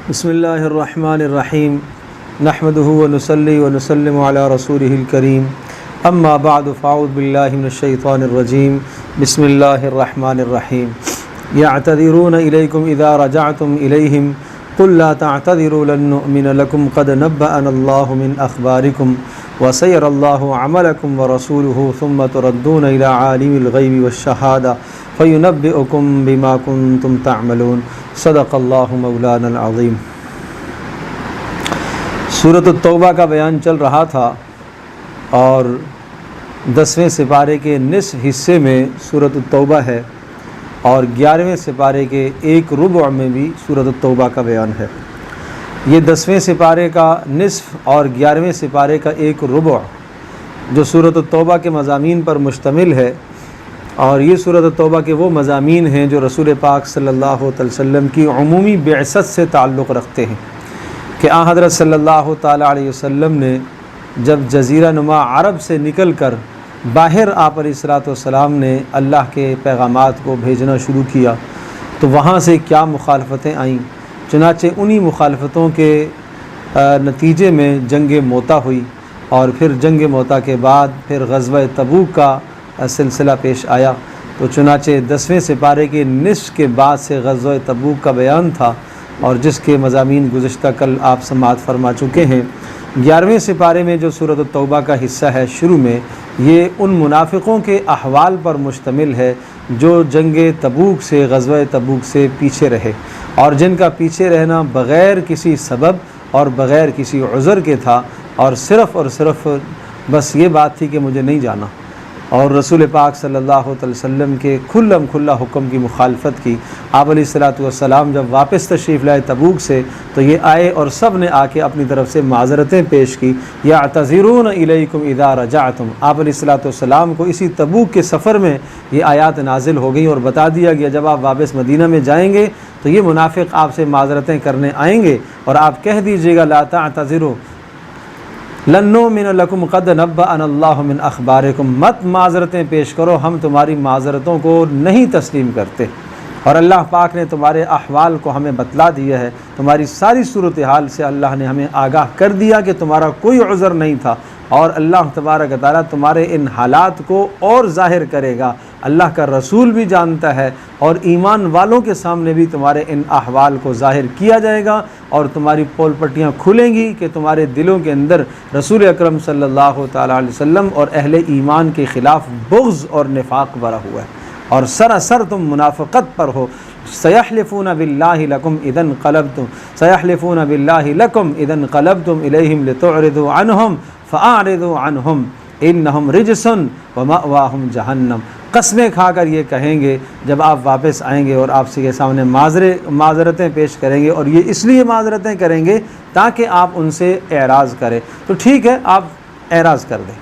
بسم اللہ الرحمن الرحیم نحمده ونصلی ونسلم علی رسولہ الکریم اما بعد فاعوذ باللہ من الشیطان الرجیم بسم اللہ الرحمن الرحیم یعتذرون الیکم اذا رجعتم الیہم قل لا تعتذروا لن نؤمن لکم قد نبأنا اللہ من اخبارکم وسیر اللہ عملکم ورسولہ ثم تردون الی عالم الغیب والشہادہ فینبئکم بما کنتم تعملون صدق اللہ مولانا العظیم۔ سورۃ التوبہ کا بیان چل رہا تھا اور 10ویں سپارے کے نصف حصے میں سورۃ التوبہ ہے اور 11ویں سپارے کے ایک ربع میں بھی سورۃ التوبہ کا بیان ہے۔ یہ 10ویں سپارے کا نصف اور 11ویں سپارے کا ایک ربع جو سورۃ التوبہ کے مضامین پر مشتمل ہے، اور یہ سورۃ التوبہ کے وہ مضامین ہیں جو رسول پاک صلی اللہ علیہ وسلم کی عمومی بعثت سے تعلق رکھتے ہیں کہ آن حضرت صلی اللہ تعالیٰ علیہ وسلم نے جب جزیرہ نما عرب سے نکل کر باہر آپ علیہ الصلوۃ والسلام نے اللہ کے پیغامات کو بھیجنا شروع کیا تو وہاں سے کیا مخالفتیں آئیں۔ چنانچہ انہی مخالفتوں کے نتیجے میں جنگ موتا ہوئی، اور پھر جنگ موتا کے بعد پھر غزوہ تبوک کا سلسلہ پیش آیا۔ تو چنانچہ 10ویں سپارے کے نصف کے بعد سے غزوہ تبوک کا بیان تھا، اور جس کے مضامین گزشتہ کل آپ سماعت فرما چکے ہیں۔ 11ویں سپارے میں جو سورۃ التوبہ کا حصہ ہے شروع میں، یہ ان منافقوں کے احوال پر مشتمل ہے جو جنگ تبوک سے غزوہ تبوک سے پیچھے رہے، اور جن کا پیچھے رہنا بغیر کسی سبب اور بغیر کسی عذر کے تھا، اور صرف بس یہ بات تھی کہ مجھے نہیں جانا، اور رسول پاک صلی اللہ علیہ وسلم کے کھلا حکم کی مخالفت کی۔ آپ علیہ الصلوۃ والسلام جب واپس تشریف لائے تبوک سے تو یہ آئے اور سب نے آ کے اپنی طرف سے معذرتیں پیش کی۔ یعتذرون الیکم اذا رجعتم، آپ علیہ الصلوۃ والسلام کو اسی تبوک کے سفر میں یہ آیات نازل ہو گئیں اور بتا دیا گیا جب آپ واپس مدینہ میں جائیں گے تو یہ منافق آپ سے معذرتیں کرنے آئیں گے، اور آپ کہہ دیجیے گا لا تعتذروا لن نؤمن لکم قد نبأنا اللہ من اخبارکم، مت معذرتیں پیش کرو، ہم تمہاری معذرتوں کو نہیں تسلیم کرتے، اور اللہ پاک نے تمہارے احوال کو ہمیں بتلا دیا ہے، تمہاری ساری صورتحال سے اللہ نے ہمیں آگاہ کر دیا کہ تمہارا کوئی عذر نہیں تھا، اور اللہ تبارک و تعالیٰ تمہارے ان حالات کو اور ظاہر کرے گا۔ اللہ کا رسول بھی جانتا ہے، اور ایمان والوں کے سامنے بھی تمہارے ان احوال کو ظاہر کیا جائے گا، اور تمہاری پول پٹیاں کھلیں گی کہ تمہارے دلوں کے اندر رسول اکرم صلی اللہ تعالیٰ علیہ وسلم اور اہل ایمان کے خلاف بغض اور نفاق بھرا ہوا ہے، اور سراسر تم منافقت پر ہو۔ سیحلفون باللہ لکم اذا انقلبتم سیحلفون باللہ لکم اذا انقلبتم الیہم لتعرضوا عنہم فاعرضوا عنہم انہم رجس ومأواہم جہنم، قسمیں کھا کر یہ کہیں گے جب آپ واپس آئیں گے اور آپ کے سامنے معذرتیں پیش کریں گے، اور یہ اس لیے معذرتیں کریں گے تاکہ آپ ان سے اعراض کریں، تو ٹھیک ہے آپ اعراض کر دیں،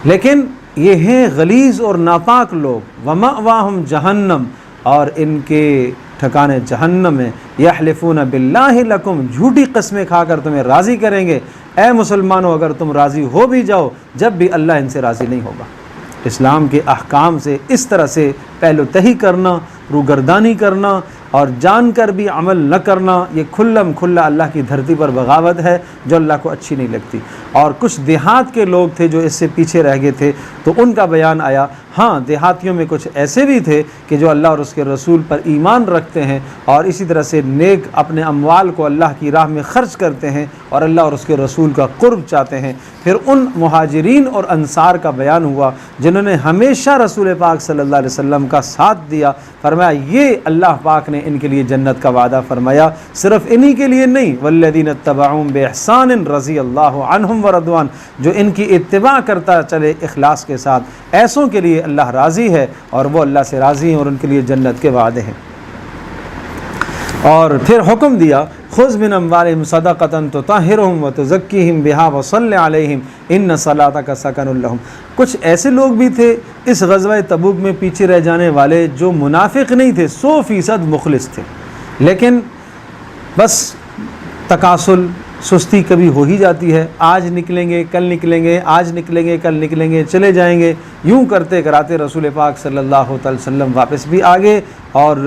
لیکن یہ ہیں غلیظ اور ناپاک لوگ، ومأواہم جہنم، اور ان کے ٹھکانے جہنم ہے۔ یحلفون باللہ لکم، جھوٹی قسمیں کھا کر تمہیں راضی کریں گے۔ اے مسلمانوں، اگر تم راضی ہو بھی جاؤ جب بھی اللہ ان سے راضی نہیں ہوگا۔ اسلام کے احکام سے اس طرح سے پہلو تہی کرنا، روگردانی کرنا اور جان کر بھی عمل نہ کرنا، یہ کھلا اللہ کی دھرتی پر بغاوت ہے جو اللہ کو اچھی نہیں لگتی۔ اور کچھ دیہات کے لوگ تھے جو اس سے پیچھے رہ گئے تھے تو ان کا بیان آیا۔ ہاں، دیہاتیوں میں کچھ ایسے بھی تھے کہ جو اللہ اور اس کے رسول پر ایمان رکھتے ہیں اور اسی طرح سے نیک اپنے اموال کو اللہ کی راہ میں خرچ کرتے ہیں اور اللہ اور اس کے رسول کا قرب چاہتے ہیں۔ پھر ان مہاجرین اور انصار کا بیان ہوا جنہوں نے ہمیشہ رسول پاک صلی اللہ علیہ وسلم کا ساتھ دیا۔ فرمایا یہ اللہ پاک نے ان کے لیے جنت کا وعدہ فرمایا، صرف انہی کے لیے نہیں، والذین اتبعوہم بإحسان رضی اللہ عنہم ورضوان، جو ان کی اتباع کرتا چلے اخلاص کے ساتھ، ایسوں کے لیے اللہ راضی ہے اور وہ اللہ سے راضی ہیں اور ان کے لیے جنت کے وعدے ہیں۔ اور پھر حکم دیا خذ من اموالہم صدقۃ تطہرہم وتزکیہم بہا وصل علیہم ان صلاتک سکن لہم۔ کچھ ایسے لوگ بھی تھے اس غزوہ تبوک میں پیچھے رہ جانے والے جو منافق نہیں تھے، 100% مخلص تھے، لیکن بس تکاسل، سستی کبھی ہو ہی جاتی ہے، آج نکلیں گے کل نکلیں گے، آج نکلیں گے کل نکلیں گے، چلے جائیں گے، یوں کرتے کراتے رسول پاک صلی اللہ علیہ وسلم واپس بھی آ گئے اور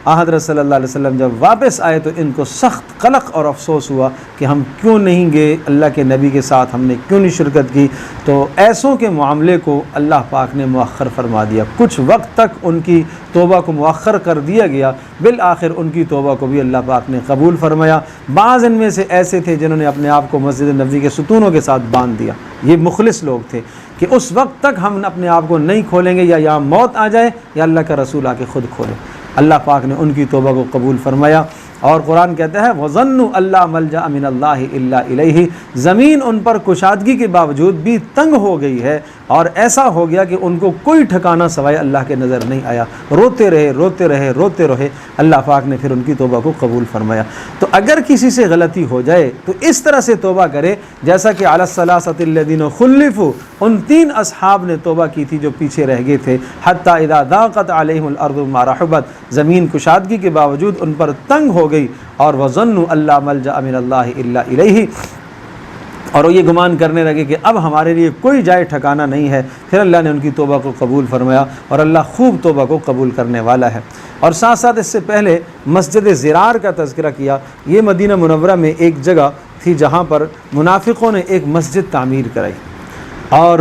حضرت صلی اللہ علیہ وسلم جب واپس آئے تو ان کو سخت قلق اور افسوس ہوا کہ ہم کیوں نہیں گئے اللہ کے نبی کے ساتھ، ہم نے کیوں نہیں شرکت کی. تو ایسوں کے معاملے کو اللہ پاک نے مؤخر فرما دیا. کچھ وقت تک ان کی توبہ کو مؤخر کر دیا گیا، بالآخر ان کی توبہ کو بھی اللہ پاک نے قبول فرمایا. بعض ان میں سے ایسے تھے جنہوں نے اپنے آپ کو مسجد نبوی کے ستونوں کے ساتھ باندھ دیا. یہ مخلص لوگ تھے کہ اس وقت تک ہم اپنے آپ کو نہیں کھولیں گے، یا یہاں موت آ جائے یا اللہ کا رسول آ کے خود کھولے. اللہ پاک نے ان کی توبہ کو قبول فرمایا. اور قرآن کہتا ہے وَظَنُّوا أَلَّا مَلْجَأَ مِنَ اللَّهِ إِلَّا إِلَيْهِ. زمین ان پر کشادگی کے باوجود بھی تنگ ہو گئی ہے، اور ایسا ہو گیا کہ ان کو کوئی ٹھکانہ سوائے اللہ کے نظر نہیں آیا. روتے رہے روتے رہے روتے رہے. اللہ پاک نے پھر ان کی توبہ کو قبول فرمایا. تو اگر کسی سے غلطی ہو جائے تو اس طرح سے توبہ کرے جیسا کہ علی الثلاثۃ الذین خلفوا، ان 3 اصحاب نے توبہ کی تھی جو پیچھے رہ گئے تھے. حتی اذا ضاقت علیہم الارض بما رحبت، زمین کشادگی کے باوجود ان پر تنگ ہو گئی. اور وظنوا الا ملجأ من اللہ الا الیہ، اور وہ یہ گمان کرنے لگے کہ اب ہمارے لیے کوئی جائے ٹھکانہ نہیں ہے. پھر اللہ نے ان کی توبہ کو قبول فرمایا، اور اللہ خوب توبہ کو قبول کرنے والا ہے. اور ساتھ ساتھ اس سے پہلے مسجد زرار کا تذکرہ کیا. یہ مدینہ منورہ میں ایک جگہ تھی جہاں پر منافقوں نے ایک مسجد تعمیر کرائی، اور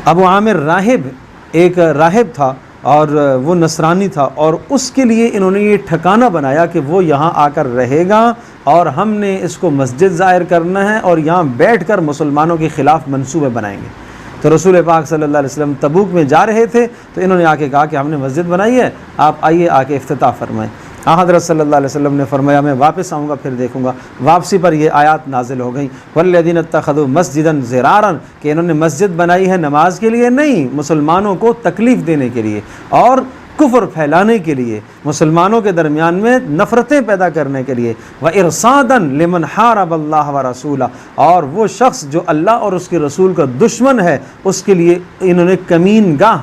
ابو عامر راہب ایک راہب تھا اور وہ نصرانی تھا، اور اس کے لیے انہوں نے یہ ٹھکانہ بنایا کہ وہ یہاں آ کر رہے گا اور ہم نے اس کو مسجد ظاہر کرنا ہے اور یہاں بیٹھ کر مسلمانوں کے خلاف منصوبے بنائیں گے. تو رسول پاک صلی اللہ علیہ وسلم تبوک میں جا رہے تھے تو انہوں نے آ کے کہا کہ ہم نے مسجد بنائی ہے، آپ آئیے آ کے افتتاح فرمائیں. حضرت صلی اللہ علیہ وسلم نے فرمایا میں واپس آؤں گا پھر دیکھوں گا. واپسی پر یہ آیات نازل ہو گئیں والذین اتخذوا مسجدا ضرارا، کہ انہوں نے مسجد بنائی ہے نماز کے لیے نہیں، مسلمانوں کو تکلیف دینے کے لیے اور کفر پھیلانے کے لیے، مسلمانوں کے درمیان میں نفرتیں پیدا کرنے کے لیے. وَإِرْصَادًا لِمَنْ حَارَبَ اللَّهَ وَرَسُولَهُ، اور وہ شخص جو اللہ اور اس کے رسول کا دشمن ہے اس کے لیے انہوں نے کمین گاہ،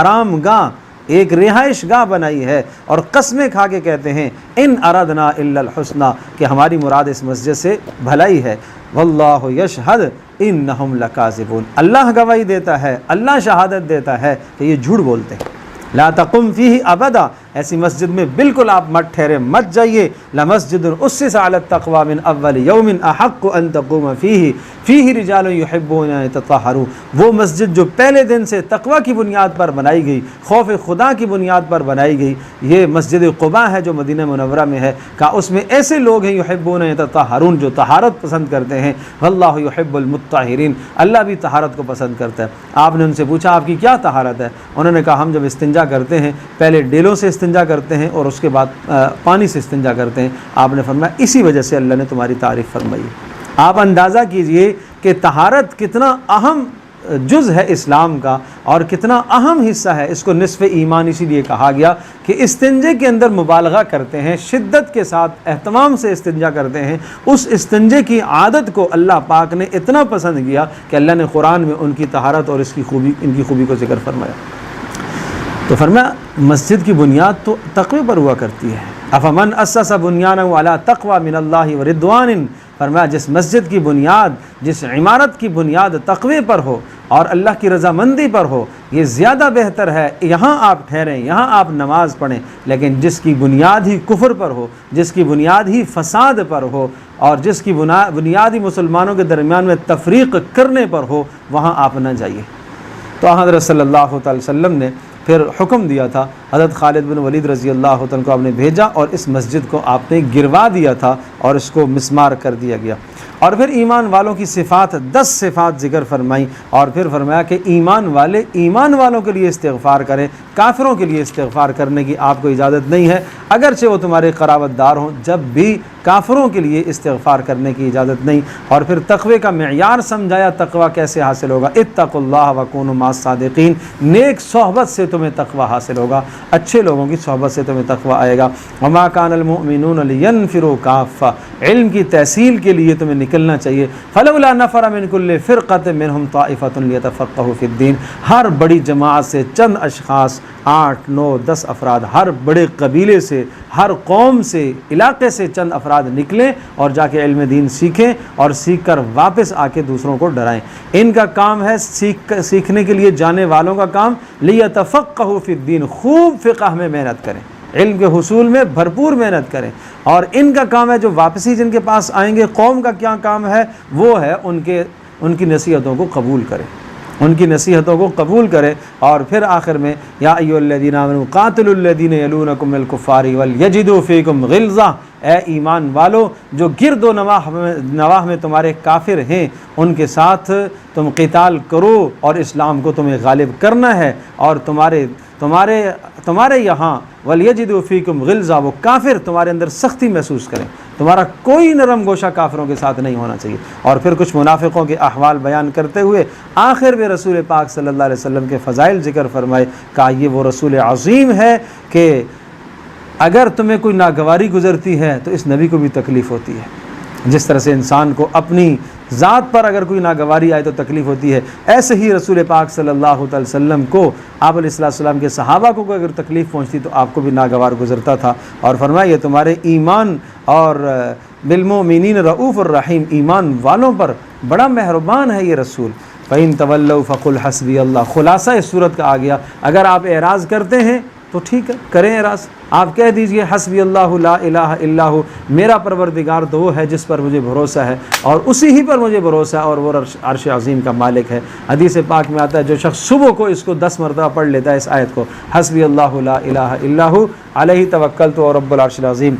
آرام گاہ، ایک رہائش گاہ بنائی ہے. اور قسمیں کھا کے کہتے ہیں ان اردنا الا الحسنى، کہ ہماری مراد اس مسجد سے بھلائی ہے. واللہ یشہد انہم لکاذبون، اللہ گواہی دیتا ہے، اللہ شہادت دیتا ہے کہ یہ جھوٹ بولتے ہیں. لا تقم فیہ ابدا، ایسی مسجد میں بالکل آپ مت ٹھہرے، مت جائیے. لمسجد اسس علی التقوی من اول یوم احق ان تقوم فیہ فیہ رجال یحبون ان یتطہروا، وہ مسجد جو پہلے دن سے تقوی کی بنیاد پر بنائی گئی، خوف خدا کی بنیاد پر بنائی گئی، یہ مسجد قباء ہے جو مدینہ منورہ میں ہے. کہا اس میں ایسے لوگ ہیں یحبون ان یتطہرون، جو طہارت پسند کرتے ہیں. واللہ یحب المطہرین، اللہ بھی طہارت کو پسند کرتا ہے. آپ نے ان سے پوچھا آپ کی کیا طہارت ہے؟ انہوں نے کہا ہم جب استنجا کرتے ہیں پہلے ڈیلوں سے استنجا کرتے ہیں اور اس کے بعد پانی سے استنجا کرتے ہیں. آپ نے فرمایا اسی وجہ سے اللہ نے تمہاری تعریف فرمائی. آپ اندازہ کیجئے کہ طہارت کتنا اہم جز ہے اسلام کا اور کتنا اہم حصہ ہے. اس کو نصف ایمان اسی لیے کہا گیا کہ استنجے کے اندر مبالغہ کرتے ہیں، شدت کے ساتھ اہتمام سے استنجا کرتے ہیں. اس استنجے کی عادت کو اللہ پاک نے اتنا پسند کیا کہ اللہ نے قرآن میں ان کی طہارت اور ان کی خوبی کو ذکر فرمایا. تو فرمایا مسجد کی بنیاد تو تقوی پر ہوا کرتی ہے. افمن اسس بنیانہ علی تقوی من اللہ ورضوان، فرمایا جس مسجد کی بنیاد، جس عمارت کی بنیاد تقوی پر ہو اور اللہ کی رضامندی پر ہو، یہ زیادہ بہتر ہے. یہاں آپ ٹھہریں، یہاں آپ نماز پڑھیں. لیکن جس کی بنیاد ہی کفر پر ہو، جس کی بنیاد ہی فساد پر ہو، اور جس کی بنیاد ہی مسلمانوں کے درمیان میں تفریق کرنے پر ہو، وہاں آپ نہ جائیے. تو حضرت صلی اللہ تعالی وسلم نے پھر حکم دیا تھا، حضرت خالد بن ولید رضی اللہ عنہ کو آپ نے بھیجا اور اس مسجد کو آپ نے گروا دیا تھا اور اس کو مسمار کر دیا گیا. اور پھر ایمان والوں کی صفات 10 صفات ذکر فرمائی، اور پھر فرمایا کہ ایمان والوں کے لیے استغفار کریں، کافروں کے لیے استغفار کرنے کی آپ کو اجازت نہیں ہے، اگرچہ وہ تمہارے قرابت دار ہوں. جب بھی کافروں کے لیے استغفار کرنے کی اجازت نہیں. اور پھر تقوی کا معیار سمجھایا، تقوی کیسے حاصل ہوگا. اتقوا اللہ وکونوا مع الصادقین، نیک صحبت سے تمہیں تقوی حاصل ہوگا، اچھے لوگوں کی صحبت سے تمہیں تقوی آئے گا. وما کان المؤمنون لینفروا کافہ، علم کی تحصیل کے لیے تمہیں نکلنا چاہیے. فلولا نفر من کل فرقۃ منهم طائفۃ لیتفقهوا فی الدین، ہر بڑی جماعت سے چند اشخاص، 8 9 10 افراد، ہر بڑے قبیلے سے، ہر قوم سے، علاقے سے چند افراد نکلیں اور جا کے علم دین سیکھیں اور سیکھ کر واپس آ کے دوسروں کو ڈرائیں. ان کا کام ہے سیکھنے کے لیے جانے والوں کا کام لیتفقهوا فی الدین، خوب فقہ میں محنت کریں. علم کے حصول میں بھرپور محنت کریں، اور ان کا کام ہے جو واپسی جن کے پاس آئیں گے، قوم کا کیا کام ہے؟ وہ ہے ان کی نصیحتوں کو قبول کریں، ان کی نصیحتوں کو قبول کرے۔ اور پھر آخر میں یا ایھا الذین آمنوا قاتلوا الذین یلونکم من الکفار ولیجدوا فیکم غلظہ، اے ایمان والو جو گرد و نواح میں تمہارے کافر ہیں ان کے ساتھ تم قتال کرو، اور اسلام کو تمہیں غالب کرنا ہے، اور تمہارے یہاں ولیجدوا فیکم غلظہ، وہ کافر تمہارے اندر سختی محسوس کریں، تمہارا کوئی نرم گوشہ کافروں کے ساتھ نہیں ہونا چاہیے۔ اور پھر کچھ منافقوں کے احوال بیان کرتے ہوئے آخر میں رسول پاک صلی اللہ علیہ وسلم کے فضائل ذکر فرمائے، کہا یہ وہ رسول عظیم ہے کہ اگر تمہیں کوئی ناگواری گزرتی ہے تو اس نبی کو بھی تکلیف ہوتی ہے، جس طرح سے انسان کو اپنی ذات پر اگر کوئی ناگواری آئے تو تکلیف ہوتی ہے، ایسے ہی رسول پاک صلی اللہ علیہ وسلم کو، آپ علیہ السلام کے صحابہ کو اگر تکلیف پہنچتی تو آپ کو بھی ناگوار گزرتا تھا۔ اور فرمایا یہ تمہارے ایمان اور بالمؤمنین رؤوف الرحیم، ایمان والوں پر بڑا مہربان ہے یہ رسول۔ فَإِن تَوَلَّوْا فَقُلْ حَسْبِيَ اللَّهُ، خلاصہ اس صورت کا آ گیا، اگر آپ اعراض کرتے ہیں تو ٹھیک ہے، کریں اعراض، آپ کہہ دیجئے حسبی اللہ لا الہ الا ہو، میرا پروردگار تو وہ ہے جس پر مجھے بھروسہ ہے، اور اسی ہی پر مجھے بھروسہ ہے، اور وہ عرش عظیم کا مالک ہے۔ حدیث پاک میں آتا ہے جو شخص صبح کو اس کو 10 مرتبہ پڑھ لیتا ہے، اس آیت کو، حسبی اللہ لا الہ الا ہو علیہ توکلت ورب العرش العظیم،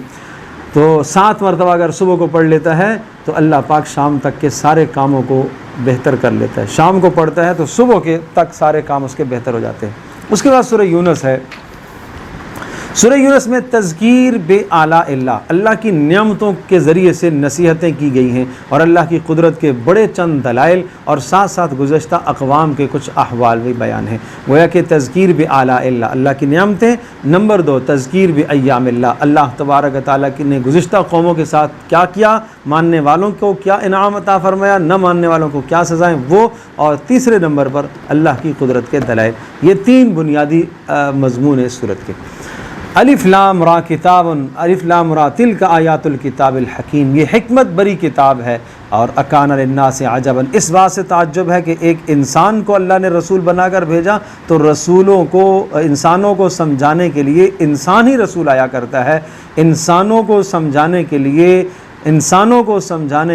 تو 7 مرتبہ اگر صبح کو پڑھ لیتا ہے تو اللہ پاک شام تک کے سارے کاموں کو بہتر کر لیتا ہے۔ شام کو پڑھتا ہے تو صبح کے تک سارے کام اس کے بہتر ہو جاتے ہیں۔ اس کے بعد سورہ یونس ہے۔ سورہ یونس میں تذکیر بے آلاء اللہ کی نعمتوں کے ذریعے سے نصیحتیں کی گئی ہیں، اور اللہ کی قدرت کے بڑے چند دلائل، اور ساتھ ساتھ گزشتہ اقوام کے کچھ احوال بھی بیان ہیں۔ گویا کہ تذکیر بے آلاء اللہ کی نعمتیں۔ نمبر 2 تذکیر بے ایام اللہ تبارک و تعالیٰ نے گزشتہ قوموں کے ساتھ کیا کیا، ماننے والوں کو کیا انعام عطا فرمایا، نہ ماننے والوں کو کیا سزائیں وہ، اور تیسرے نمبر پر اللہ کی قدرت کے دلائل۔ یہ 3 بنیادی مضمون ہیں اس صورت کے۔ الف لام را کتاب، الف لام را تلک آیات الکتاب الحکیم، یہ حکمت بری کتاب ہے، اور اکان للناس عجبا، اس بات سے تعجب ہے کہ ایک انسان کو اللہ نے رسول بنا کر بھیجا، تو رسولوں کو انسانوں کو سمجھانے کے لیے انسان ہی رسول آیا کرتا ہے، انسانوں کو سمجھانے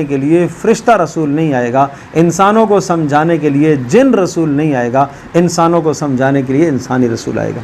کے لیے فرشتہ رسول نہیں آئے گا، انسانوں کو سمجھانے کے لیے جن رسول نہیں آئے گا، انسانوں کو سمجھانے کے لیے انسانی رسول آئے گا۔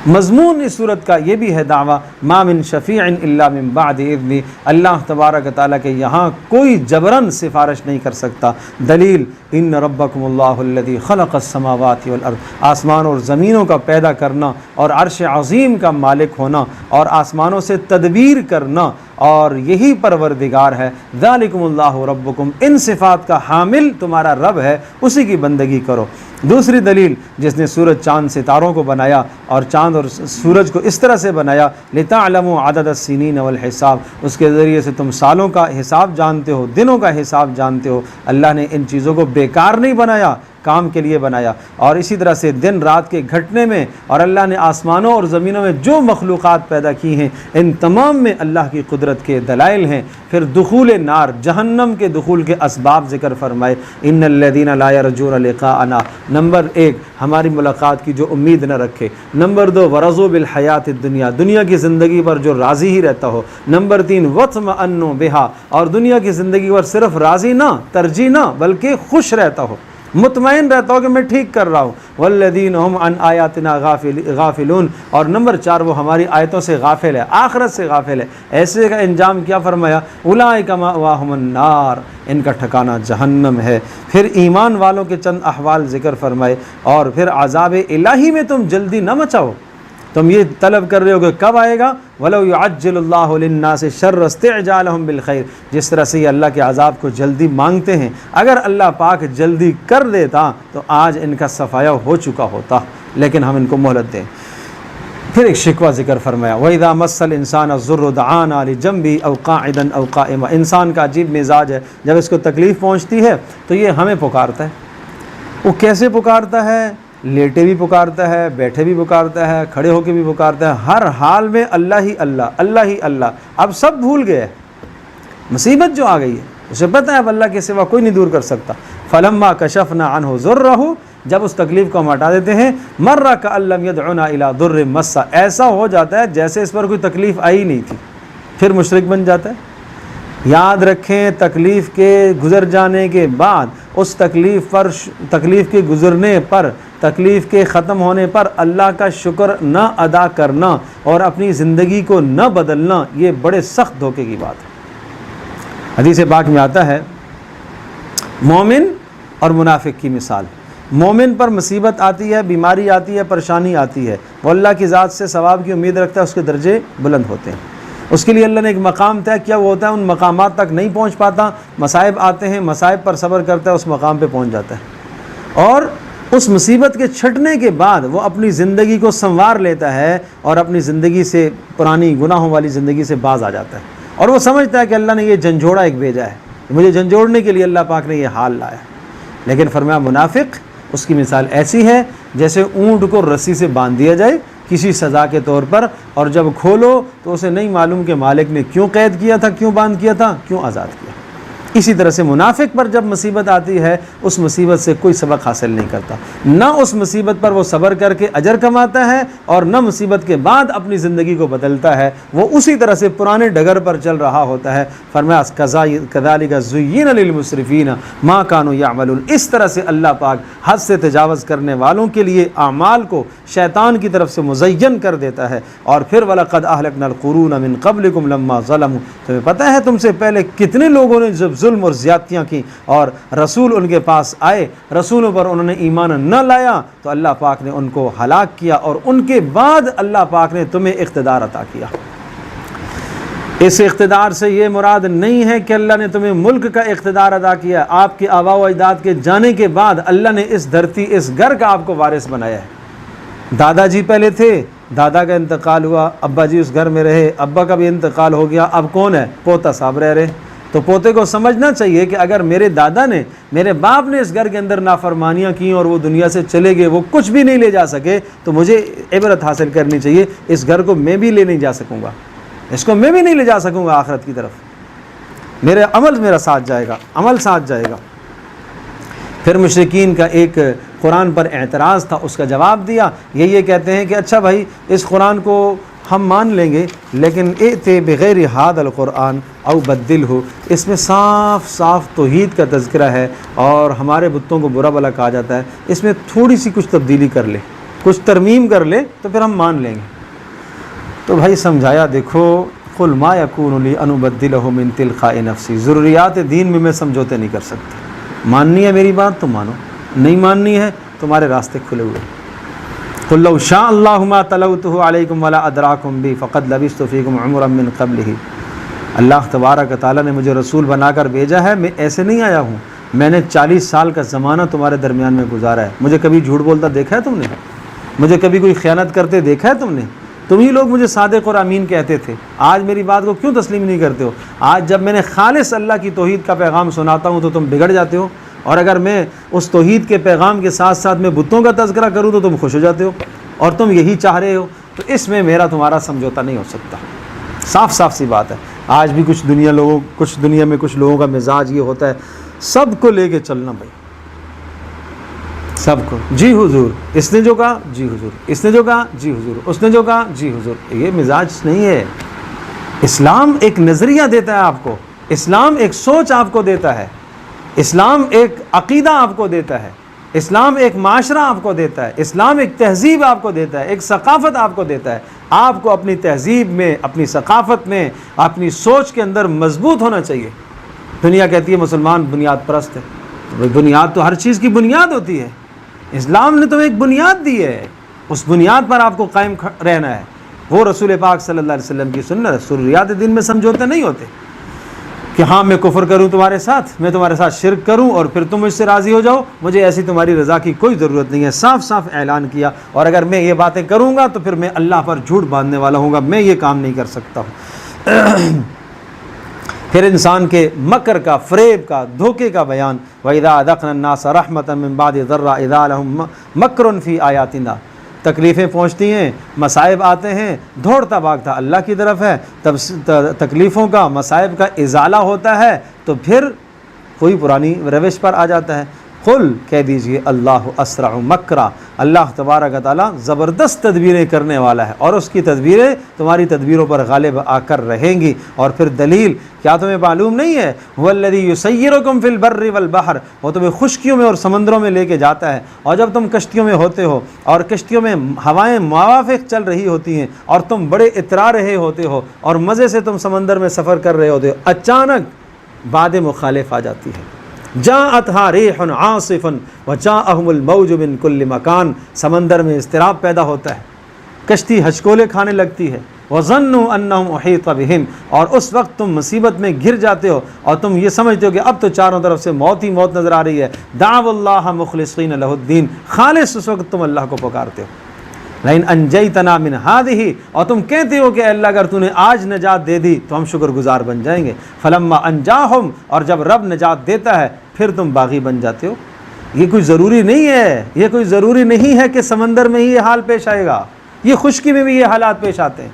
مضمون اس صورت کا یہ بھی ہے دعویٰ ما من شفیع الا من بعد اذن، اللہ تبارک و تعالیٰ کے یہاں کوئی جبراً سفارش نہیں کر سکتا۔ دلیل ان ربکم اللہ الذی خلق السماوات والارض، آسمان اور زمینوں کا پیدا کرنا، اور عرش عظیم کا مالک ہونا، اور آسمانوں سے تدبیر کرنا، اور یہی پروردگار ہے۔ ذالکم اللہ ربکم، ان صفات کا حامل تمہارا رب ہے، اسی کی بندگی کرو۔ دوسری دلیل، جس نے سورج چاند ستاروں کو بنایا، اور چاند اور سورج کو اس طرح سے بنایا لتعلموا عدد السنین والحساب، اس کے ذریعے سے تم سالوں کا حساب جانتے ہو، دنوں کا حساب جانتے ہو۔ اللہ نے ان چیزوں کو بیکار نہیں بنایا، کام کے لیے بنایا۔ اور اسی طرح سے دن رات کے گھٹنے میں، اور اللہ نے آسمانوں اور زمینوں میں جو مخلوقات پیدا کی ہیں، ان تمام میں اللہ کی قدرت کے دلائل ہیں۔ پھر دخول نار، جہنم کے دخول کے اسباب ذکر فرمائے، ان الذین لا یرجون لقاءنا، نمبر 1 ہماری ملاقات کی جو امید نہ رکھے، نمبر 2 ورضوا بالحیات الدنیا، دنیا کی زندگی پر جو راضی ہی رہتا ہو، نمبر 3 واطمأنوا بہا، اور دنیا کی زندگی پر صرف راضی نہ، ترجیح نہ، بلکہ خوش رہتا ہو، مطمئن رہتا ہو کہ میں ٹھیک کر رہا ہوں۔ والذین هم عن آیاتنا غافلون، اور نمبر 4 وہ ہماری آیتوں سے غافل ہے، آخرت سے غافل ہے۔ ایسے کا انجام کیا فرمایا، اولئک مأواہم النار، ان کا ٹھکانہ جہنم ہے۔ پھر ایمان والوں کے چند احوال ذکر فرمائے، اور پھر عذاب الہی میں تم جلدی نہ مچاؤ، تم یہ طلب کر رہے ہو کہ کب آئے گا، وَلَوْ يُعَجِّلُ اللَّهُ لِلنَّاسِ شَرَّ اسْتِعْجَالَهُمْ بِالْخَيْرِ، جس طرح سے یہ اللہ کے عذاب کو جلدی مانگتے ہیں، اگر اللہ پاک جلدی کر دیتا تو آج ان کا صفایا ہو چکا ہوتا، لیکن ہم ان کو مہلت دیں۔ پھر ایک شکوہ ذکر فرمایا، وَإِذَا مَسَّ الْإِنسَانَ الضُّرُّ دَعَانَا لِجَنبِهِ أَوْ قَاعِدًا أَوْ قَائِمًا، انسان کا عجیب مزاج ہے، جب اس کو تکلیف پہنچتی ہے تو یہ ہمیں پکارتا ہے۔ وہ کیسے پکارتا ہے؟ لیٹے بھی پکارتا ہے، بیٹھے بھی پکارتا ہے، کھڑے ہو کے بھی پکارتا ہے، ہر حال میں اللہ ہی اللہ، اللہ ہی اللہ۔ اب سب بھول گئے، مصیبت جو آ گئی ہے اسے پتہ ہے اب اللہ کے سوا کوئی نہیں دور کر سکتا۔ فلما کشفنا عنہ ضرہ جب اس تکلیف کو ہم ہٹا دیتے ہیں مرہ کألم یدعونا الی ضر مسا، ایسا ہو جاتا ہے جیسے اس پر کوئی تکلیف آئی نہیں تھی، پھر مشرک بن جاتا ہے۔ یاد رکھیں تکلیف کے گزر جانے کے بعد اس تکلیف کے گزرنے پر، تکلیف کے ختم ہونے پر اللہ کا شکر نہ ادا کرنا اور اپنی زندگی کو نہ بدلنا، یہ بڑے سخت دھوکے کی بات ہے۔ حدیث پاک میں آتا ہے مومن اور منافق کی مثال۔ مومن پر مصیبت آتی ہے، بیماری آتی ہے، پریشانی آتی ہے، وہ اللہ کی ذات سے ثواب کی امید رکھتا ہے، اس کے درجے بلند ہوتے ہیں، اس کے لیے اللہ نے ایک مقام طے کیا، وہ ہوتا ہے ان مقامات تک نہیں پہنچ پاتا، مصائب آتے ہیں، مصائب پر صبر کرتا ہے، اس مقام پہ پہنچ جاتا ہے، اور اس مصیبت کے چھٹنے کے بعد وہ اپنی زندگی کو سنوار لیتا ہے اور اپنی زندگی سے، پرانی گناہوں والی زندگی سے باز آ جاتا ہے، اور وہ سمجھتا ہے کہ اللہ نے یہ جھنجھوڑا ایک بھیجا ہے، مجھے جھنجھوڑنے کے لیے اللہ پاک نے یہ حال لایا۔ لیکن فرمایا منافق، اس کی مثال ایسی ہے جیسے اونٹ کو رسی سے باندھ دیا جائے کسی سزا کے طور پر، اور جب کھولو تو اسے نہیں معلوم کہ مالک نے کیوں قید کیا تھا، کیوں باندھ کیا تھا، کیوں آزاد کیا۔ اسی طرح سے منافق پر جب مصیبت آتی ہے اس مصیبت سے کوئی سبق حاصل نہیں کرتا، نہ اس مصیبت پر وہ صبر کر کے اجر کماتا ہے اور نہ مصیبت کے بعد اپنی زندگی کو بدلتا ہے، وہ اسی طرح سے پرانے ڈگر پر چل رہا ہوتا ہے۔ فرمایا کذالک زین للمسرفین ما کانوا یعملون، اس طرح سے اللہ پاک حد سے تجاوز کرنے والوں کے لیے اعمال کو شیطان کی طرف سے مزین کر دیتا ہے۔ اور پھر وَلَقَدْ أَهْلَكْنَا الْقُرُونَ مِنْ قَبْلِكُمْ لَمَّا ظَلَمُوا، تمہیں پتہ ہے تم سے پہلے کتنے لوگوں نے جب ظلم اور زیادتیاں کی اور رسول ان کے پاس آئے، رسولوں پر انہوں نے ایمان نہ لایا تو اللہ پاک نے ان کو ہلاک کیا، اور ان کے بعد اللہ پاک نے تمہیں اقتدار عطا کیا۔ اس اقتدار سے یہ مراد نہیں ہے کہ اللہ نے تمہیں ملک کا اقتدار عطا کیا، آپ کے آباء و اجداد کے جانے کے بعد اللہ نے اس دھرتی، اس گھر کا آپ کو وارث بنایا ہے۔ دادا جی پہلے تھے، دادا کا انتقال ہوا، ابا جی اس گھر میں رہے، ابا کا بھی انتقال ہو گیا، اب کون ہے؟ پوتا صاحب رہ رہے۔ تو پوتے کو سمجھنا چاہیے کہ اگر میرے دادا نے، میرے باپ نے اس گھر کے اندر نافرمانیاں کی اور وہ دنیا سے چلے گئے، وہ کچھ بھی نہیں لے جا سکے، تو مجھے عبرت حاصل کرنی چاہیے، اس گھر کو میں بھی لے نہیں جا سکوں گا، اس کو میں بھی نہیں لے جا سکوں گا آخرت کی طرف، میرے عمل میرا ساتھ جائے گا، عمل ساتھ جائے گا۔ پھر مشرکین کا ایک قرآن پر اعتراض تھا، اس کا جواب دیا، یہ کہتے ہیں کہ اچھا بھائی اس قرآن کو ہم مان لیں گے، لیکن ائت بغیر ھذا القرآن او بدلہ، اس میں صاف صاف توحید کا تذکرہ ہے اور ہمارے بتوں کو برا بھلا کہا جاتا ہے، اس میں تھوڑی سی کچھ تبدیلی کر لے، کچھ ترمیم کر لے تو پھر ہم مان لیں گے۔ تو بھائی سمجھایا، دیکھو قل ما یکون لی ان ابدلہ من تلقاء نفسی، ضروریات دین میں سمجھوتے نہیں کر سکتا، ماننی ہے میری بات تو مانو، نہیں ماننی ہے تمہارے راستے کھلے ہوئے۔ قل لو شاء اللہ ما تلوتہ علیکم ولا ادراکم بہ فقد لبثت فیکم عمرا من قبلہ، اللہ تبارک تعالیٰ نے مجھے رسول بنا کر بھیجا ہے، میں ایسے نہیں آیا ہوں، میں نے 40 سال کا زمانہ تمہارے درمیان میں گزارا ہے، مجھے کبھی جھوٹ بولتا دیکھا ہے تم نے؟ مجھے کبھی کوئی خیانت کرتے دیکھا ہے تم نے؟ تم ہی لوگ مجھے صادق اور امین کہتے تھے، آج میری بات کو کیوں تسلیم نہیں کرتے ہو؟ آج جب میں نے خالص اللہ کی توحید کا پیغام سناتا ہوں تو تم بگڑ جاتے ہو، اور اگر میں اس توحید کے پیغام کے ساتھ ساتھ میں بتوں کا تذکرہ کروں تو تم خوش ہو جاتے ہو، اور تم یہی چاہ رہے ہو، تو اس میں میرا تمہارا سمجھوتا نہیں ہو سکتا۔ صاف صاف سی بات ہے۔ آج بھی کچھ دنیا میں کچھ لوگوں کا مزاج یہ ہوتا ہے، سب کو لے کے چلنا بھائی، سب کو، جی حضور اس نے جو کہا، جی حضور اس نے جو کہا، جی حضور اس نے جو کہا، جی حضور، یہ مزاج نہیں ہے۔ اسلام ایک نظریہ دیتا ہے آپ کو، اسلام ایک سوچ آپ کو دیتا ہے، اسلام ایک عقیدہ آپ کو دیتا ہے، اسلام ایک معاشرہ آپ کو دیتا ہے، اسلام ایک تہذیب آپ کو دیتا ہے، ایک ثقافت آپ کو دیتا ہے۔ آپ کو اپنی تہذیب میں، اپنی ثقافت میں، اپنی سوچ کے اندر مضبوط ہونا چاہیے۔ دنیا کہتی ہے مسلمان بنیاد پرست ہے، بنیاد تو ہر چیز کی بنیاد ہوتی ہے، اسلام نے تو ایک بنیاد دی ہے، اس بنیاد پر آپ کو قائم رہنا ہے، وہ رسول پاک صلی اللہ علیہ وسلم کی سنت۔ ضروریات دین میں سمجھوتے نہیں ہوتے کہ ہاں میں کفر کروں تمہارے ساتھ، میں تمہارے ساتھ شرک کروں اور پھر تم مجھ سے راضی ہو جاؤ، مجھے ایسی تمہاری رضا کی کوئی ضرورت نہیں ہے۔ صاف صاف اعلان کیا، اور اگر میں یہ باتیں کروں گا تو پھر میں اللہ پر جھوٹ باندھنے والا ہوں گا، میں یہ کام نہیں کر سکتا ہوں۔ پھر انسان کے مکر کا، فریب کا، دھوکے کا بیان، وَإِذَا أَذَقْنَا النَّاسَ رَحْمَةً مِّن بَعْدِ ضَرَّةٍ إِذَا لَهُم مَّكْرٌ فِي آيَاتِنَا، تکلیفیں پہنچتی ہیں، مصائب آتے ہیں، دوڑتا بھاگتا اللہ کی طرف ہے، تب تکلیفوں کا، مصائب کا ازالہ ہوتا ہے تو پھر کوئی پرانی روش پر آ جاتا ہے، قل کہہ دیجئے اللہ اسرع مکرا، اللہ تبارک و تعالیٰ زبردست تدبیریں کرنے والا ہے، اور اس کی تدبیریں تمہاری تدبیروں پر غالب آ کر رہیں گی۔ اور پھر دلیل، کیا تمہیں معلوم نہیں ہے والذی یسیرکم فی البر والبحر، وہ تمہیں خشکیوں میں اور سمندروں میں لے کے جاتا ہے، اور جب تم کشتیوں میں ہوتے ہو اور کشتیوں میں ہوائیں موافق چل رہی ہوتی ہیں اور تم بڑے اترا رہے ہوتے ہو اور مزے سے تم سمندر میں سفر کر رہے ہوتے ہو، اچانک باد مخالف آ جاتی ہے، جاءتها ریح عاصف وجاءهم الموج من كل مکان، سمندر میں اضطراب پیدا ہوتا ہے، کشتی ہچکولے کھانے لگتی ہے، وظنوا انهم احیط بهم، اور اس وقت تم مصیبت میں گر جاتے ہو اور تم یہ سمجھتے ہو کہ اب تو چاروں طرف سے موت ہی موت نظر آ رہی ہے، دعوا اللہ مخلصین لہ الدین، خالص اس وقت تم اللہ کو پکارتے ہو، لئن انجیتنا من هذه، اور تم کہتے ہو کہ اللہ اگر تو نے آج نجات دے دی تو ہم شکر گزار بن جائیں گے، فلما انجاہم، اور جب رب نجات دیتا ہے پھر تم باغی بن جاتے ہو۔ یہ کوئی ضروری نہیں ہے، یہ کوئی ضروری نہیں ہے کہ سمندر میں ہی یہ حال پیش آئے گا، یہ خشکی میں بھی یہ حالات پیش آتے ہیں،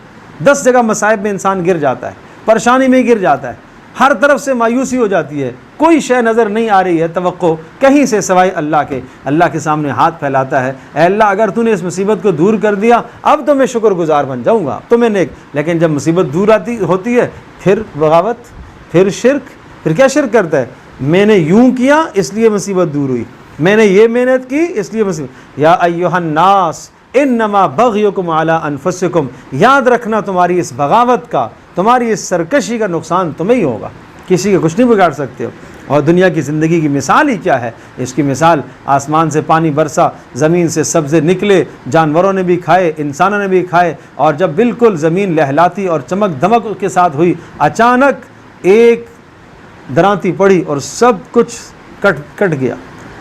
10 جگہ مصائب میں انسان گر جاتا ہے، پریشانی میں گر جاتا ہے، ہر طرف سے مایوسی ہو جاتی ہے، کوئی شے نظر نہیں آ رہی ہے توقع کہیں سے سوائے اللہ کے، اللہ کے سامنے ہاتھ پھیلاتا ہے، اے اللہ اگر تو نے اس مصیبت کو دور کر دیا اب تو میں شکر گزار بن جاؤں گا، تو میں نیک، لیکن جب مصیبت دور ہوتی ہے پھر بغاوت، پھر شرک، پھر کیا شرک کرتا ہے، میں نے یوں کیا اس لیے مصیبت دور ہوئی، میں نے یہ محنت کی اس لیے مصیبت، یا ایھا الناس انما بغیکم علی انفسکم، یاد رکھنا تمہاری اس بغاوت کا، تمہاری اس سرکشی کا نقصان تمہیں ہی ہوگا، کسی کا کچھ نہیں بگاڑ سکتے ہو۔ اور دنیا کی زندگی کی مثال ہی کیا ہے، اس کی مثال آسمان سے پانی برسا، زمین سے سبزے نکلے، جانوروں نے بھی کھائے، انسانوں نے بھی کھائے، اور جب بالکل زمین لہلاتی اور چمک دمک کے ساتھ ہوئی، اچانک ایک درانتی پڑی اور سب کچھ کٹ گیا،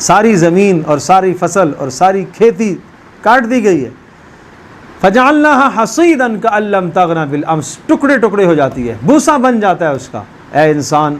ساری زمین اور ساری فصل اور ساری کھیتی کاٹ دی گئی ہے، فجعلناها حصیدا کأن لم تغن بالامس، ٹکڑے ٹکڑے ہو جاتی ہے، بوسا بن جاتا ہے اس کا۔ اے انسان،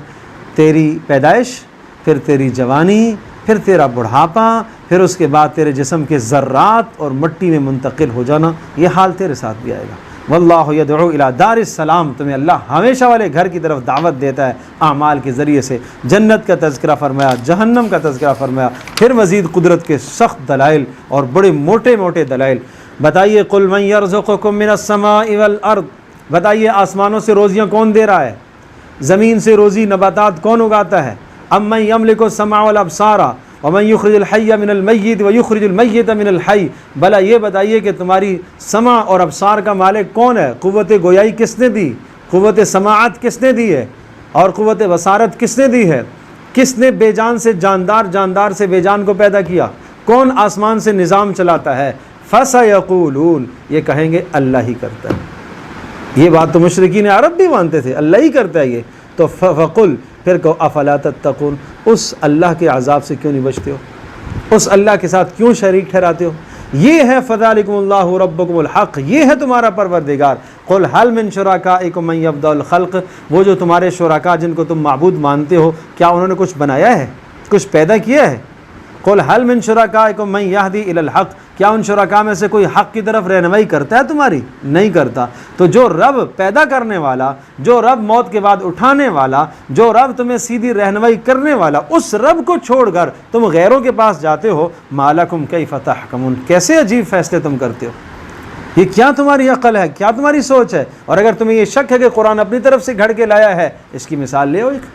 تیری پیدائش، پھر تیری جوانی، پھر تیرا بڑھاپا، پھر اس کے بعد تیرے جسم کے ذرات اور مٹی میں منتقل ہو جانا، یہ حال تیرے ساتھ بھی آئے گا۔ واللہ یدعو الی دار السلام، تمہیں اللہ ہمیشہ والے گھر کی طرف دعوت دیتا ہے اعمال کے ذریعے سے، جنت کا تذکرہ فرمایا، جہنم کا تذکرہ فرمایا، پھر مزید قدرت کے سخت دلائل اور بڑے موٹے موٹے دلائل۔ بتائیے قل من یرزقکم من السماء والارض، بتائیے آسمانوں سے روزیاں کون دے رہا ہے، زمین سے روزی نباتات کون اگاتا ہے، امن یملک السمع والابصار ومن یخرج الحی من المیت ویخرج المیت من الحی، بھلا یہ بتائیے کہ تمہاری سمع اور ابصار کا مالک کون ہے، قوت گویائی کس نے دی، قوت سماعت کس نے دی ہے، اور قوت بصارت کس نے دی ہے، کس نے بے جان سے جاندار، جاندار سے بے جان کو پیدا کیا، کون آسمان سے نظام چلاتا ہے، فَسَيَقُولُونَ، یہ کہیں گے اللہ ہی کرتا ہے۔ یہ بات تو مشرکین عرب بھی مانتے تھے، اللہ ہی کرتا ہے یہ، تو فَقُلْ، پھر کہو افلا تتقون، اس اللہ کے عذاب سے کیوں نہیں بچتے ہو، اس اللہ کے ساتھ کیوں شریک ٹھہراتے ہو۔ یہ ہے فذلکم اللہ ربکم الحق، یہ ہے تمہارا پروردگار۔ قل هل من شرکائکم من یبدأ الخلق، وہ جو تمہارے شرکا جن کو تم معبود مانتے ہو، کیا انہوں نے کچھ بنایا ہے، کچھ پیدا کیا ہے۔ قل هل من شرکائکم من یہدی الی الحق، کیا ان شرکا میں سے کوئی حق کی طرف رہنمائی کرتا ہے تمہاری، نہیں کرتا۔ تو جو رب پیدا کرنے والا، جو رب موت کے بعد اٹھانے والا، جو رب تمہیں سیدھی رہنمائی کرنے والا، اس رب کو چھوڑ کر تم غیروں کے پاس جاتے ہو، مالکم کیف تحکمون، کیسے عجیب فیصلے تم کرتے ہو، یہ کیا تمہاری عقل ہے، کیا تمہاری سوچ ہے۔ اور اگر تمہیں یہ شک ہے کہ قرآن اپنی طرف سے گھڑ کے لایا ہے، اس کی مثال لے آؤ، ایک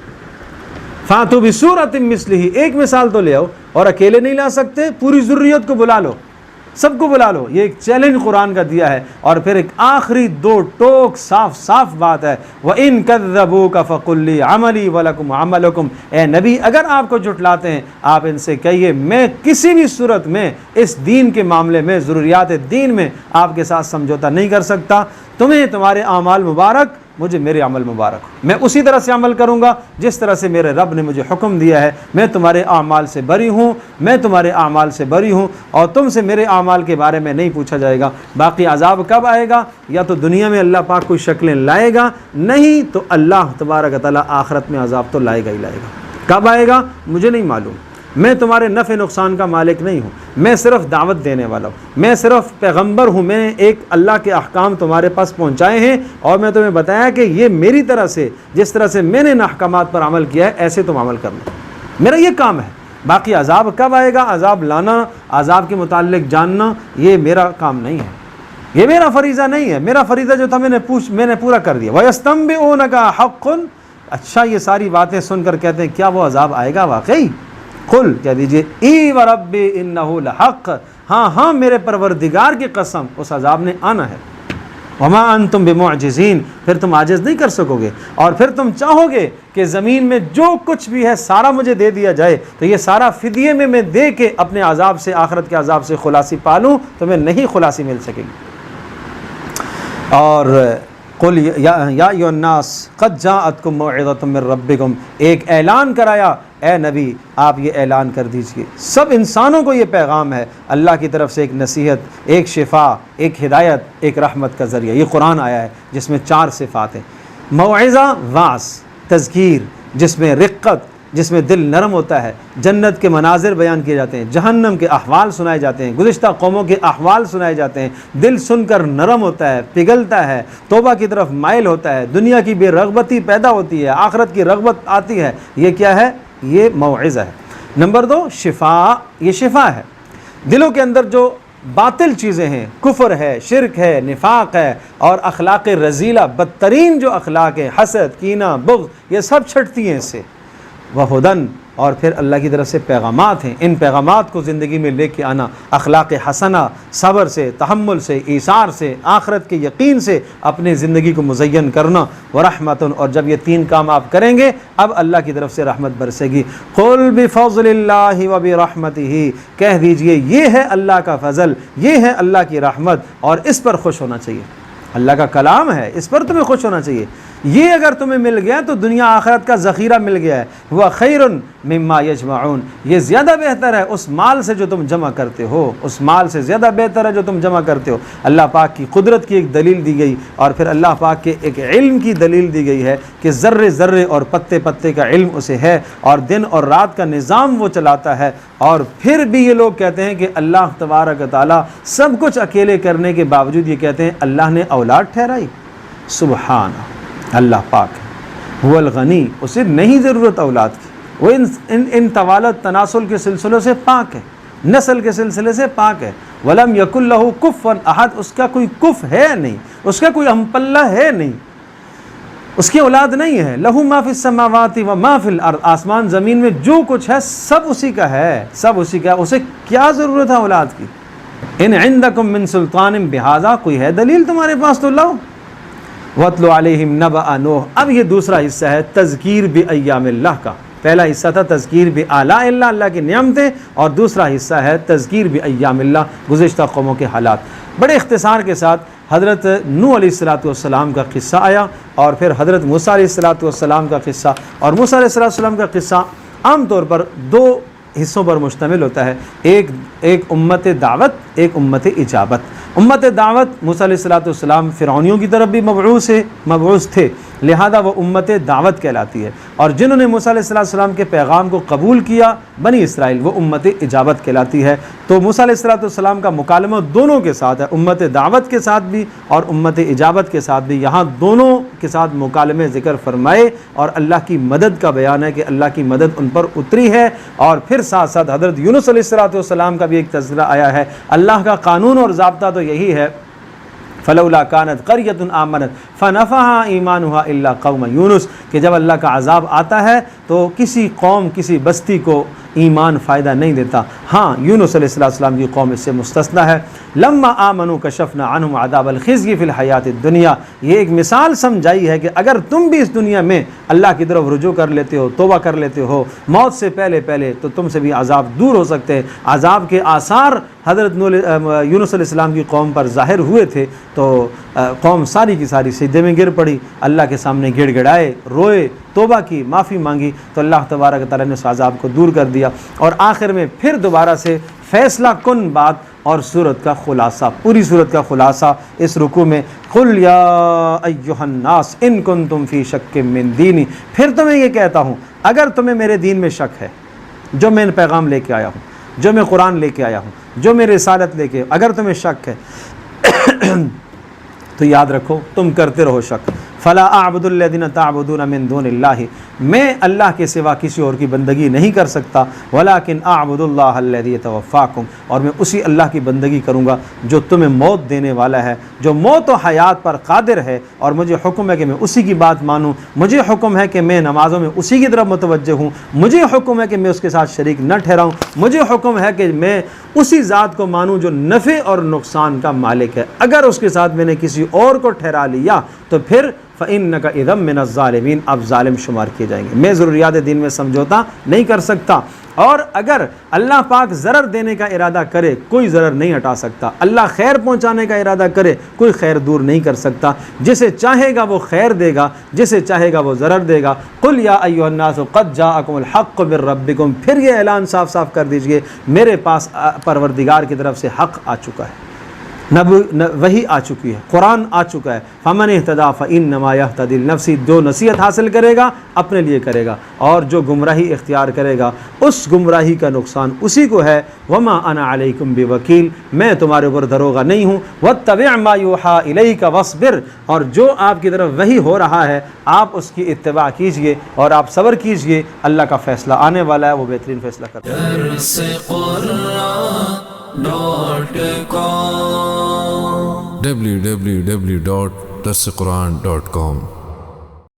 فاتوا بسورۃ مثلہ، ایک مثال تو لے آؤ، اور اکیلے نہیں لا سکتے، پوری ذریت کو بلا لو، سب کو بلا لو، یہ ایک چیلنج قرآن کا دیا ہے۔ اور پھر ایک آخری دو ٹوک صاف بات ہے، وَإِن كَذَّبُوكَ فَقُلْ لِي عَمَلِي وَلَكُمْ عَمَلُكُمْ، اے نبی اگر آپ کو جھٹلاتے ہیں آپ ان سے کہیے میں کسی بھی صورت میں اس دین کے معاملے میں، ضروریات دین میں آپ کے ساتھ سمجھوتا نہیں کر سکتا، تمہیں تمہارے اعمال مبارک، مجھے میرے عمل مبارک، میں اسی طرح سے عمل کروں گا جس طرح سے میرے رب نے مجھے حکم دیا ہے، میں تمہارے اعمال سے بری ہوں، میں تمہارے اعمال سے بری ہوں، اور تم سے میرے اعمال کے بارے میں نہیں پوچھا جائے گا۔ باقی عذاب کب آئے گا، یا تو دنیا میں اللہ پاک کوئی شکلیں لائے گا، نہیں تو اللہ تبارک و تعالیٰ آخرت میں عذاب تو لائے گا ہی لائے گا۔ کب آئے گا مجھے نہیں معلوم، میں تمہارے نفع نقصان کا مالک نہیں ہوں، میں صرف دعوت دینے والا ہوں، میں صرف پیغمبر ہوں، میں نے ایک اللہ کے احکام تمہارے پاس پہنچائے ہیں، اور میں تمہیں بتایا کہ یہ میری طرح سے، جس طرح سے میں نے ان احکامات پر عمل کیا ہے ایسے تم عمل کرنا، میرا یہ کام ہے۔ باقی عذاب کب آئے گا، عذاب لانا، عذاب کے متعلق جاننا، یہ میرا کام نہیں ہے، یہ میرا فریضہ نہیں ہے۔ میرا فریضہ جو تھا میں نے پورا کر دیا۔ وَيَسْتَنبِئُونَكَ حَقٌّ، اچھا یہ ساری باتیں سن کر کہتے ہیں کیا وہ عذاب آئے گا واقعی؟ قل، کہہ دیجئے ای وَرَبِّ إِنَّهُ لَحَقٌّ، ہاں میرے پروردگار کی قسم اس عذاب نے آنا ہے۔ وما انتم بمعجزین، پھر تم عاجز نہیں کر سکو گے، اور پھر تم چاہو گے کہ زمین میں جو کچھ بھی ہے سارا مجھے دے دیا جائے، تو یہ سارا فدیے میں دے کے اپنے عذاب سے، آخرت کے عذاب سے خلاصی پالوں، تمہیں نہیں خلاصی مل سکے گی۔ اور قل یا ایھا الناس قد جاءتکم موعظۃ من ربکم، ایک اعلان کرایا، اے نبی آپ یہ اعلان کر دیجئے، سب انسانوں کو یہ پیغام ہے، اللہ کی طرف سے ایک نصیحت، ایک شفا، ایک ہدایت، ایک رحمت کا ذریعہ۔ یہ قرآن آیا ہے جس میں 4 صفات ہیں، موعظہ، واعظ، تذکیر جس میں رقت، جس میں دل نرم ہوتا ہے، جنت کے مناظر بیان کیے جاتے ہیں، جہنم کے احوال سنائے جاتے ہیں، گزشتہ قوموں کے احوال سنائے جاتے ہیں، دل سن کر نرم ہوتا ہے، پگھلتا ہے، توبہ کی طرف مائل ہوتا ہے، دنیا کی بے رغبتی پیدا ہوتی ہے، آخرت کی رغبت آتی ہے۔ یہ کیا ہے؟ یہ موعظہ ہے۔ نمبر 2 شفا، یہ شفا ہے، دلوں کے اندر جو باطل چیزیں ہیں، کفر ہے، شرک ہے، نفاق ہے، اور اخلاق رذیلہ، بدترین جو اخلاق ہے، حسد، کینہ، بغض، یہ سب چھٹتی ہیں اس سے۔ وہدن، اور پھر اللہ کی طرف سے پیغامات ہیں، ان پیغامات کو زندگی میں لے کے آنا، اخلاق حسنہ، صبر سے، تحمل سے، ایثار سے، آخرت کے یقین سے اپنی زندگی کو مزین کرنا، ورحمت، اور جب یہ 3 کام آپ کریں گے اب اللہ کی طرف سے رحمت برسے گی۔ قل بفضل اللہ وبرحمتہ، کہہ دیجئے یہ ہے اللہ کا فضل، یہ ہے اللہ کی رحمت، اور اس پر خوش ہونا چاہیے۔ اللہ کا کلام ہے، اس پر تمہیں خوش ہونا چاہیے۔ یہ اگر تمہیں مل گیا تو دنیا آخرت کا ذخیرہ مل گیا ہے۔ وہ خیر مما یجمعون، یہ زیادہ بہتر ہے اس مال سے جو تم جمع کرتے ہو، اس مال سے زیادہ بہتر ہے جو تم جمع کرتے ہو۔ اللہ پاک کی قدرت کی ایک دلیل دی گئی، اور پھر اللہ پاک کے ایک علم کی دلیل دی گئی ہے کہ ذرے ذرے اور پتے پتے کا علم اسے ہے، اور دن اور رات کا نظام وہ چلاتا ہے۔ اور پھر بھی یہ لوگ کہتے ہیں کہ اللہ تبارک و تعالیٰ سب کچھ اکیلے کرنے کے باوجود یہ کہتے ہیں اللہ نے اولاد ٹھہرائی۔ سبحان اللہ پاک ہے، هو الغنی، اسے نہیں ضرورت اولاد کی، وہ ان توالت تناسل کے سلسلوں سے پاک ہے، نسل کے سلسلے سے پاک ہے۔ ولم یکن لہ کفوا احد، اس کا کوئی کف ہے نہیں، اس کا کوئی ہم پلہ ہے نہیں، اس کی اولاد نہیں ہے۔ لہ ما فی السماوات و ما فی الارض، آسمان زمین میں جو کچھ ہے سب اسی کا ہے، سب اسی کا ہے، اسے کیا ضرورت ہے اولاد کی؟ ان عندکم من سلطان بہذا، کوئی ہے دلیل تمہارے پاس تو لاؤ۔ وَاتْلُ عَلَيْهِمْ نَبَأَ نوح، اب یہ دوسرا حصہ ہے تذکیر بِأَیَّامِ اللہ کا۔ پہلا حصہ تھا تذکیر بِآلاء اللہ، اللہ کی نعمتیں، اور دوسرا حصہ ہے تذکیر بِأَیَّامِ اللہ، گزشتہ قوموں کے حالات۔ بڑے اختصار کے ساتھ حضرت نوح علیہ السلام کا قصہ آیا، اور پھر حضرت موسیٰ علیہ السلام کا قصہ، اور موسیٰ علیہ السلام کا قصہ عام طور پر 2 حصوں پر مشتمل ہوتا ہے، ایک امت دعوت، ایک امت اجابت۔ امت دعوت، موسیٰ علیہ السلام فرعونیوں کی طرف بھی مبعوث تھے، لہذا وہ امت دعوت کہلاتی ہے، اور جنہوں نے موسیٰ علیہ السلام کے پیغام کو قبول کیا، بنی اسرائیل، وہ امت اجابت کہلاتی ہے۔ تو موسیٰ علیہ السلام کا مکالمہ دونوں کے ساتھ ہے، امت دعوت کے ساتھ بھی اور امت اجابت کے ساتھ بھی۔ یہاں دونوں کے ساتھ مکالمے ذکر فرمائے، اور اللہ کی مدد کا بیان ہے کہ اللہ کی مدد ان پر اتری ہے، اور پھر ساتھ ساتھ حضرت یونس علیہ السلام کا بھی ایک تذکرہ آیا ہے۔ اللہ کا قانون اور ضابطہ تو یہی ہے، فلولا كانت قرية آمنت فنفعها ایمانها الا قوم یونس، کہ جب اللہ کا عذاب آتا ہے تو کسی قوم، کسی بستی کو ایمان فائدہ نہیں دیتا، ہاں یونس علیہ السلام کی قوم اس سے مستثنیٰ ہے۔ لما آمنوا کشفنا عنہم عذاب الخزي فی الحیات الدنیا، یہ ایک مثال سمجھائی ہے کہ اگر تم بھی اس دنیا میں اللہ کی طرف رجوع کر لیتے ہو، توبہ کر لیتے ہو موت سے پہلے تو تم سے بھی عذاب دور ہو سکتے ہیں۔ عذاب کے آثار حضرت یونس علیہ السلام کی قوم پر ظاہر ہوئے تھے، تو قوم ساری کی ساری سجدے میں گر پڑی، اللہ کے سامنے گڑ گڑائے، روئے، توبہ کی، معافی مانگی، تو اللہ تبارک تعالیٰ نے اس عذاب کو دور کر دیا۔ اور آخر میں پھر دوبارہ سے فیصلہ کن بات اور سورت کا خلاصہ، پوری سورت کا خلاصہ اس رکوع میں، قل یا ایھا الناس ان کنتم فی شک من دینی، پھر تمہیں یہ کہتا ہوں اگر تمہیں میرے دین میں شک ہے، جو میں پیغام لے کے آیا ہوں، جو میں قرآن لے کے آیا ہوں، جو میں رسالت لے کے، اگر تمہیں شک ہے تو یاد رکھو تم کرتے رہو شک، فلا اعبد الذین تعبدون من دون اللہ، میں اللہ کے سوا کسی اور کی بندگی نہیں کر سکتا، ولیکن اعبد اللہ الذی یتوفاکم، اور میں اسی اللہ کی بندگی کروں گا جو تمہیں موت دینے والا ہے، جو موت و حیات پر قادر ہے، اور مجھے حکم ہے کہ میں اسی کی بات مانوں، مجھے حکم ہے کہ میں نمازوں میں اسی کی طرف متوجہ ہوں، مجھے حکم ہے کہ میں اس کے ساتھ شریک نہ ٹھہراؤں، مجھے حکم ہے کہ میں اسی ذات کو مانوں جو نفع اور نقصان کا مالک ہے۔ اگر اس کے ساتھ میں نے کسی اور کو ٹھہرا لیا تو پھر فَإِنَّكَ إِذًا مِّنَ الظَّالِمِينَ، اب ظالم شمار کیے جائیں گے۔ میں ضروریات دین میں سمجھوتا نہیں کر سکتا، اور اگر اللہ پاک ضرر دینے کا ارادہ کرے کوئی ضرر نہیں ہٹا سکتا، اللہ خیر پہنچانے کا ارادہ کرے کوئی خیر دور نہیں کر سکتا، جسے چاہے گا وہ خیر دے گا، جسے چاہے گا وہ ضرر دے گا۔ قُلْ يَا أَيُّهَا النَّاسُ قَدْ جَاءَكُمُ الْحَقُّ مِن رَبِّكُمْ، پھر یہ اعلان صاف صاف کر دیجئے میرے پاس پروردگار کی طرف سے حق آ چکا ہے، وحی آ چکی ہے، قرآن آ چکا ہے۔ فمن اہتدی فانما یہتدی لنفسہ، جو نصیحت حاصل کرے گا اپنے لیے کرے گا، اور جو گمراہی اختیار کرے گا اس گمراہی کا نقصان اسی کو ہے۔ وما انا علیکم بوکیل، میں تمہارے اوپر دروغہ نہیں ہوں۔ واتبع ما یوحی الیک واصبر، اور جو آپ کی طرف وحی ہو رہا ہے آپ اس کی اتباع کیجئے اور آپ صبر کیجئے، اللہ کا فیصلہ آنے والا ہے، وہ بہترین فیصلہ کرتا ہے۔ www.darsequran.com